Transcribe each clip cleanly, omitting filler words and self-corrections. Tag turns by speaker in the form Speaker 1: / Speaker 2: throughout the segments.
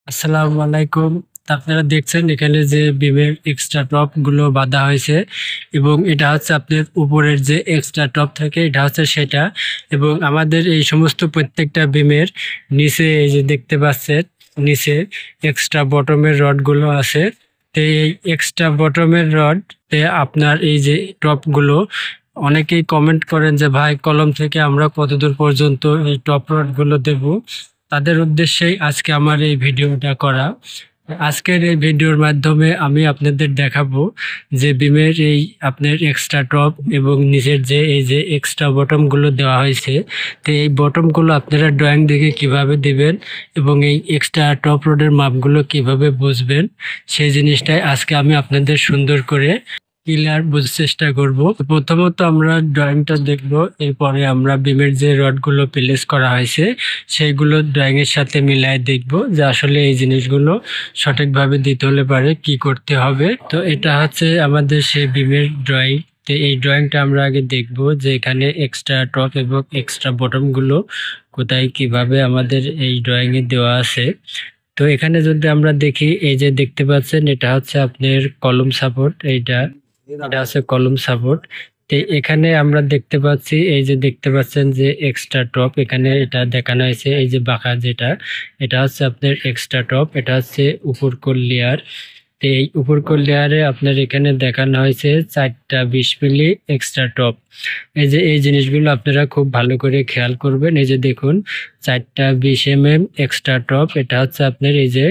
Speaker 1: আসসালামু আলাইকুম। আপনারা দেখছেন এখানে যে বিমের এক্সট্রা টপ গুলো বাঁধা হয়েছে এবং এটা হচ্ছে আপনার উপরের যে এক্সট্রা টপ থাকে এটা হচ্ছে সেটা। এবং আমাদের এই সমস্ত প্রত্যেকটা বিমের নিচে এই যে দেখতে পাচ্ছেন নিচে এক্সট্রা বটমের রড গুলো আছে। তো এই এক্সট্রা বটমের রড আপনার এই যে টপ গুলো অনেকেই কমেন্ট করেন যে ভাই কলম থেকে আমরা কতদূর পর্যন্ত এই টপ রড গুলো দেব। তাদের উদ্দেশ্যেই আজকে আমার এই ভিডিওটা করা। আজকের এই ভিডিওর মাধ্যমে আমি আপনাদের দেখাবো যে বিমের এই আপনার এক্সট্রা টপ এবং নিচের যে এই যে এক্সট্রা বটম গুলো দেওয়া হয়েছে, তো এই বটম গুলো আপনারা ড্রয়িং দেখে কিভাবে দিবেন এবং এই এক্সট্রা টপ রোডের মাপগুলো কিভাবে বুঝবেন সেই জিনিসটাই আজকে আমি আপনাদের সুন্দর করে ক্লিয়ার বোঝার চেষ্টা করব। প্রথমত আমরা ড্রয়িংটা দেখব, এরপরে আমরা বিমের যে রডগুলো প্লেস করা হয়েছে সেইগুলো ড্রয়িং এর সাথে মিলায় দেখব যে আসলে এই জিনিসগুলো সঠিকভাবে দিতে হলে পারে কি করতে হবে। তো এটা হচ্ছে আমাদের সেই বিমের ড্রয়িং। তো এই ড্রয়িংটা আমরা আগে দেখব যে এখানে এক্সট্রা টপ এবং এক্সট্রা বটম গুলো কোথায় কিভাবে আমাদের এই ড্রয়িং এ দেওয়া আছে। তো এখানে যদি আমরা দেখি, এই যে দেখতে পাচ্ছেন এটা হচ্ছে আপনার কলম সাপোর্ট, এটা আছে কলম সাপোর্ট। তো এখানে আমরা দেখতে পাচ্ছি, এই যে দেখতে পাচ্ছেন যে এক্সট্রা টপ এখানে এটা দেখানো হয়েছে, এই যে বাঁকা যেটা এটা হচ্ছে আপনার এক্সট্রা টপ, এটা হচ্ছে উপরকোর লেয়ার। তো এই উপরকোর লেয়ারে আপনার এখানে দেখানো হয়েছে 4টা 20 মিলি এক্সট্রা টপ। এই যে এই জিনিসগুলো আপনারা খুব ভালো করে খেয়াল করবেন। এই যে দেখুন 4টা 20 এক্সট্রা টপ, এটা হচ্ছে আপনার এই যে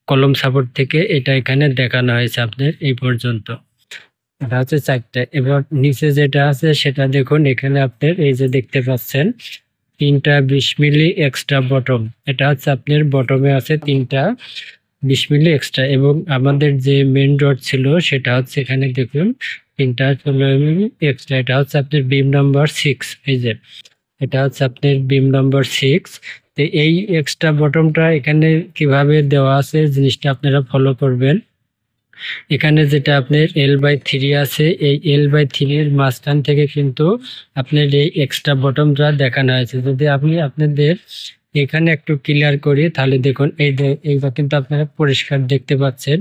Speaker 1: কলম সাপোর্ট থেকে এটা এখানে দেখানো হয়েছে আপনার এই পর্যন্ত। এটা হচ্ছে 4টা। এবার নিচে যেটা আছে সেটা দেখুন, এখানে আপনার এই যে দেখতে পাচ্ছেন 3টা 20 মিলি এক্সট্রা বটম, এটা হচ্ছে আপনার বটমে আছে 3টা 20 মিলি এক্সট্রা। এবং আমাদের যে মেন রড ছিল সেটা হচ্ছে এখানে দেখুন 3টা 16 মিলি এক্সট্রা, এটা হচ্ছে আপনার বিম নাম্বার 6। এই যে এটা হচ্ছে আপনার বিম নাম্বার 6। তো এই এক্সট্রা বটমটা এখানে কিভাবে দেওয়া আছে জিনিসটা আপনারা ফলো করবেন। এখানে যেটা আপনার L/3 আছে, এই L/3 এর মাঝখান থেকে কিন্তু আপনার এই এক্সট্রা বটমটা দেখানো হয়েছে। যদি আমি আপনাদের এখানে একটু ক্লিয়ার করি তাহলে দেখুন এইটা কিন্তু আপনারা পরিষ্কার দেখতে পাচ্ছেন।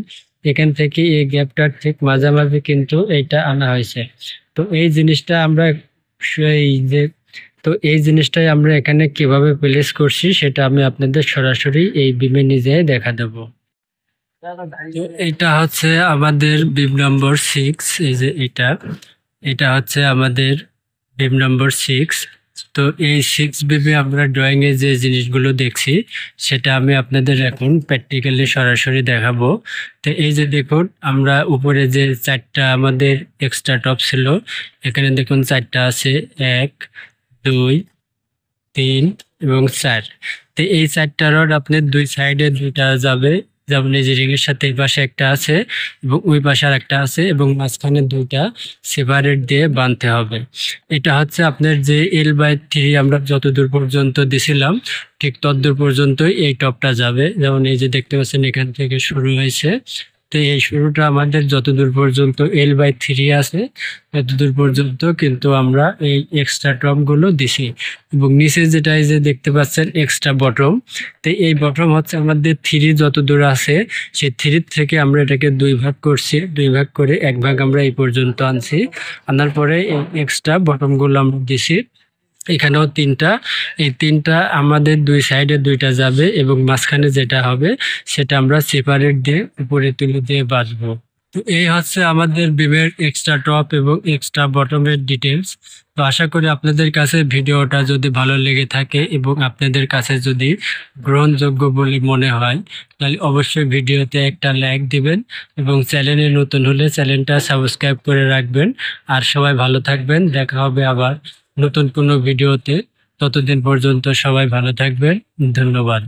Speaker 1: এখান থেকে এই গ্যাপটার ঠিক মাঝামাঝি কিন্তু এইটা আনা হয়েছে। তো এই জিনিসটা আমরা এই যে তো এই জিনিসটাই আমরা এখানে কিভাবে প্লেস করছি সেটা আমি আপনাদের সরাসরি এই বিমে নিজে দেখা দেবো। তো এটা হচ্ছে আমাদের বিম নম্বর 6। এই যে এটা হচ্ছে আমাদের বিম নম্বর 6। তো এই 6 বিমে আমরা ড্রয়িং এ যে জিনিসগুলো দেখছি সেটা আমি আপনাদের এখন প্র্যাকটিক্যালি সরাসরি দেখাবো। তো এই যে দেখুন আমরা উপরে যে 4টা আমাদের এক্সট্রা টপ ছিল, এখানে দেখুন 4টা আছে, 1 2 3 এবং 4। তো এই 4টা রড আপনার দুই সাইডে দুইটা যাবে, যেমন এই যে রিং এর সাথে এই পাশে একটা আছে এবং ওই পাশে আর একটা আছে এবং মাঝখানে দুইটা সেপারেট দিয়ে বাঁধতে হবে। এটা হচ্ছে আপনার যে L/3 আমরা যত দূর পর্যন্ত দিছিলাম ঠিক ততদূর পর্যন্তই এই টপটা যাবে। যেমন এই যে দেখতে পাচ্ছেন এখান থেকে শুরু হয়েছে। তো এই শুরুটা আমাদের যতদূর পর্যন্ত L/3 আছে ততদূর পর্যন্ত কিন্তু আমরা এই এক্সট্রা টপ গুলো দিছি। এবং নিচে যেটা এই যে দেখতে পাচ্ছেন এক্সট্রা বটম, তো এই বটম হচ্ছে আমাদের 3 যত দূর আছে সেই 3 থেকে আমরা এটাকে 2 ভাগ করছি, 2 ভাগ করে 1 ভাগ আমরা এই পর্যন্ত আনছি। আনার পরে এই এক্সট্রা বটম গুলো আমরা দিছি। এখানেও 3টা, এই 3টা আমাদের দুই সাইডে দুইটা যাবে এবং মাঝখানে যেটা হবে সেটা আমরা সেপারেট দিয়ে উপরে তুলে দিয়ে বাঁধবো। তো এই হচ্ছে আমাদের বিমের এক্সট্রা টপ এবং এক্সট্রা বটমের ডিটেলস। তো আশা করি আপনাদের কাছে ভিডিওটা যদি ভালো লেগে থাকে এবং আপনাদের কাছে যদি গ্রহণযোগ্য বলে মনে হয় তাহলে অবশ্যই ভিডিওতে একটা লাইক দিবেন এবং চ্যানেলে নতুন হলে চ্যানেলটা সাবস্ক্রাইব করে রাখবেন। আর সবাই ভালো থাকবেন, দেখা হবে আবার নতুন কোনো ভিডিওতে। ততদিন পর্যন্ত সবাই ভালো থাকবেন। ধন্যবাদ।